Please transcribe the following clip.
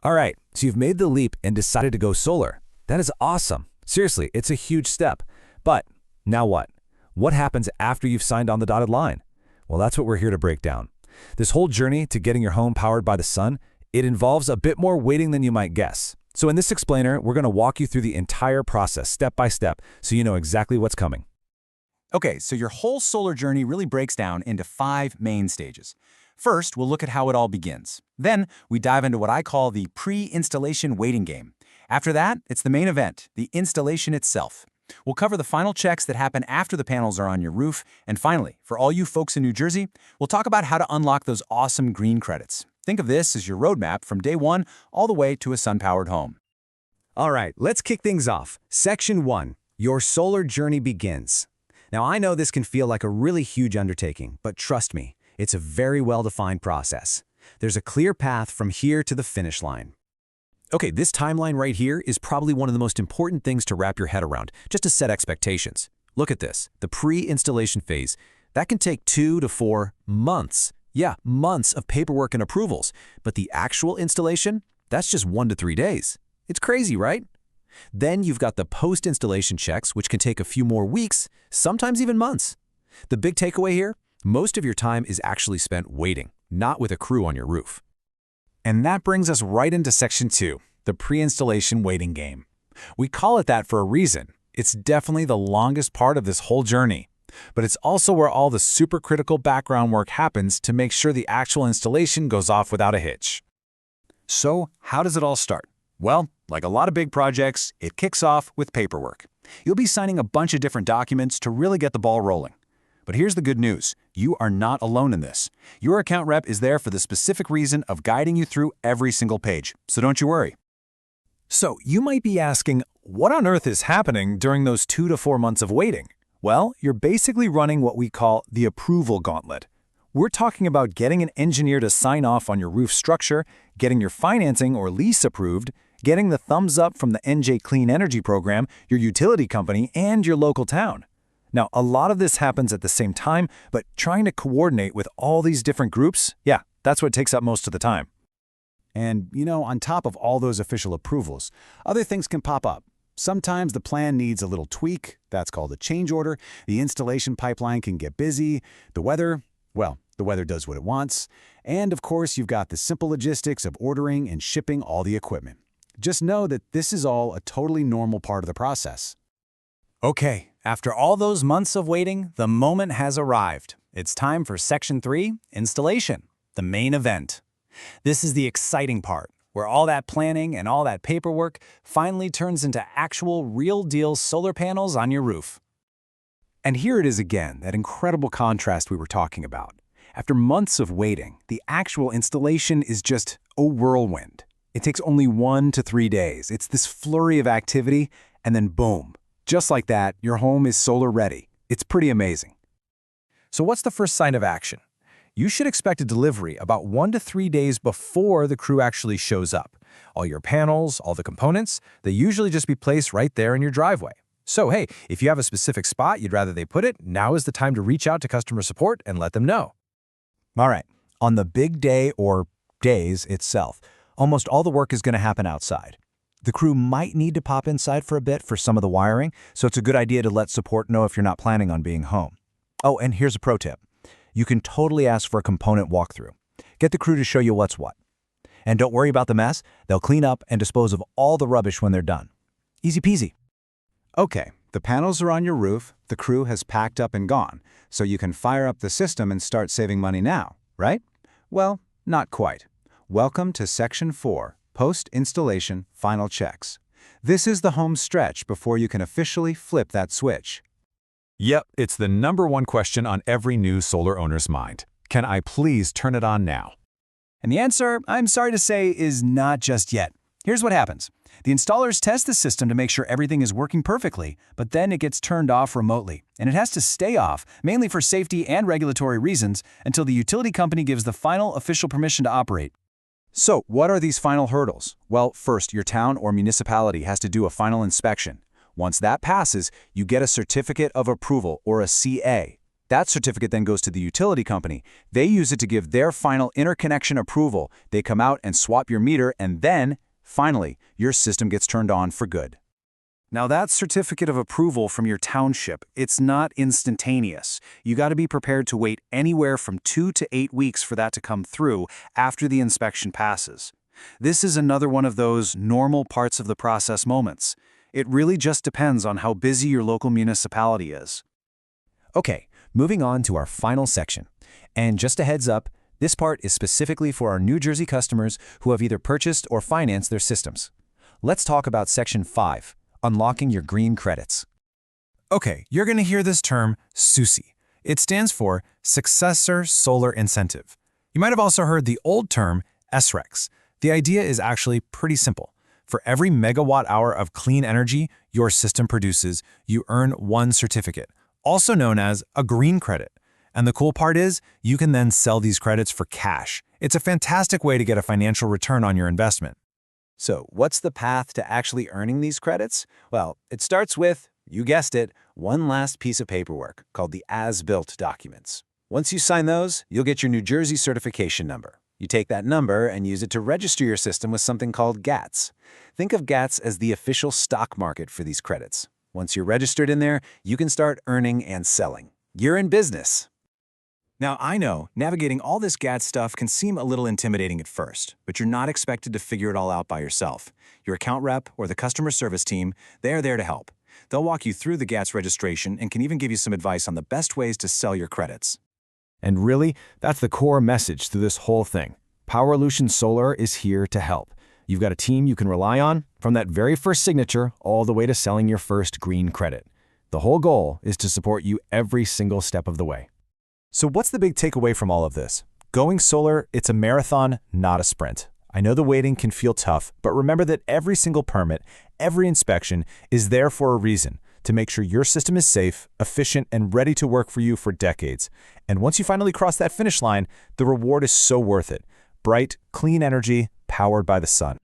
All right, so you've made the leap and decided to go solar. That is awesome. Seriously, it's a huge step. But now what? What happens after you've signed on the dotted line? Well, that's what we're here to break down. This whole journey to getting your home powered by the sun, it involves a bit more waiting than you might guess. So in this explainer, we're going to walk you through the entire process step by step so you know exactly what's coming. Okay, so your whole solar journey really breaks down into 5 main stages. First, we'll look at how it all begins. Then, we dive into what I call the pre-installation waiting game. After that, it's the main event, the installation itself. We'll cover the final checks that happen after the panels are on your roof. And finally, for all you folks in New Jersey, we'll talk about how to unlock those awesome green credits. Think of this as your roadmap from day one all the way to a sun-powered home. All right, let's kick things off. Section 1, your solar journey begins. Now, I know this can feel like a really huge undertaking, but trust me, it's a very well-defined process. There's a clear path from here to the finish line. Okay, this timeline right here is probably one of the most important things to wrap your head around, just to set expectations. Look at this, the pre-installation phase. That can take 2 to 4 months. Yeah, months of paperwork and approvals. But the actual installation, that's just 1 to 3 days. It's crazy, right? Then you've got the post-installation checks, which can take a few more weeks, sometimes even months. The big takeaway here? Most of your time is actually spent waiting, not with a crew on your roof. And that brings us right into Section 2, the pre-installation waiting game. We call it that for a reason. It's definitely the longest part of this whole journey. But it's also where all the supercritical background work happens to make sure the actual installation goes off without a hitch. So, how does it all start? Well, like a lot of big projects, it kicks off with paperwork. You'll be signing a bunch of different documents to really get the ball rolling. But here's the good news. You are not alone in this. Your account rep is there for the specific reason of guiding you through every single page, so don't you worry. So you might be asking, what on earth is happening during those 2 to 4 months of waiting? Well, you're basically running what we call the approval gauntlet. We're talking about getting an engineer to sign off on your roof structure, getting your financing or lease approved, getting the thumbs up from the NJ Clean Energy Program, your utility company, and your local town. Now, a lot of this happens at the same time, but trying to coordinate with all these different groups, yeah, that's what takes up most of the time. And, on top of all those official approvals, other things can pop up. Sometimes the plan needs a little tweak. That's called a change order. The installation pipeline can get busy. The weather does what it wants. And, of course, you've got the simple logistics of ordering and shipping all the equipment. Just know that this is all a totally normal part of the process. Okay, after all those months of waiting, the moment has arrived. It's time for Section 3, installation, the main event. This is the exciting part, where all that planning and all that paperwork finally turns into actual real-deal solar panels on your roof. And here it is again, that incredible contrast we were talking about. After months of waiting, the actual installation is just a whirlwind. It takes only 1 to 3 days. It's this flurry of activity, and then boom. Just like that, your home is solar ready. It's pretty amazing. So what's the first sign of action? You should expect a delivery about 1 to 3 days before the crew actually shows up. All your panels, all the components, they usually just be placed right there in your driveway. So hey, if you have a specific spot you'd rather they put it, now is the time to reach out to customer support and let them know. All right, on the big day or days itself, almost all the work is going to happen outside. The crew might need to pop inside for a bit for some of the wiring, so it's a good idea to let support know if you're not planning on being home. Oh, and here's a pro tip. You can totally ask for a component walkthrough. Get the crew to show you what's what. And don't worry about the mess. They'll clean up and dispose of all the rubbish when they're done. Easy peasy. Okay, the panels are on your roof, the crew has packed up and gone, so you can fire up the system and start saving money now, right? Well, not quite. Welcome to Section 4. Post-installation final checks. This is the home stretch before you can officially flip that switch. Yep, it's the #1 question on every new solar owner's mind. Can I please turn it on now? And the answer, I'm sorry to say, is not just yet. Here's what happens. The installers test the system to make sure everything is working perfectly, but then it gets turned off remotely. And it has to stay off, mainly for safety and regulatory reasons, until the utility company gives the final official permission to operate. So, what are these final hurdles? Well, first, your town or municipality has to do a final inspection. Once that passes, you get a certificate of approval, or a CA. That certificate then goes to the utility company. They use it to give their final interconnection approval. They come out and swap your meter, and then, finally, your system gets turned on for good. Now that certificate of approval from your township, it's not instantaneous. You got to be prepared to wait anywhere from 2 to 8 weeks for that to come through after the inspection passes. This is another one of those normal parts of the process moments. It really just depends on how busy your local municipality is. Okay, moving on to our final section. And just a heads up, this part is specifically for our New Jersey customers who have either purchased or financed their systems. Let's talk about Section 5, unlocking your green credits. Okay, you're going to hear this term SuSi. It stands for Successor Solar Incentive. You might have also heard the old term SRECs. The idea is actually pretty simple. For every megawatt hour of clean energy your system produces, you earn one certificate, also known as a green credit. And the cool part is, you can then sell these credits for cash. It's a fantastic way to get a financial return on your investment. So, what's the path to actually earning these credits? Well, it starts with, you guessed it, one last piece of paperwork called the as-built documents. Once you sign those, you'll get your New Jersey certification number. You take that number and use it to register your system with something called GATS. Think of GATS as the official stock market for these credits. Once you're registered in there, you can start earning and selling. You're in business. Now, I know navigating all this GATS stuff can seem a little intimidating at first, but you're not expected to figure it all out by yourself. Your account rep or the customer service team, they're there to help. They'll walk you through the GATS registration and can even give you some advice on the best ways to sell your credits. And really, that's the core message through this whole thing. Powerlution Solar is here to help. You've got a team you can rely on, from that very first signature all the way to selling your first green credit. The whole goal is to support you every single step of the way. So what's the big takeaway from all of this? Going solar, it's a marathon, not a sprint. I know the waiting can feel tough, but remember that every single permit, every inspection is there for a reason, to make sure your system is safe, efficient, and ready to work for you for decades. And once you finally cross that finish line, the reward is so worth it. Bright, clean energy, powered by the sun.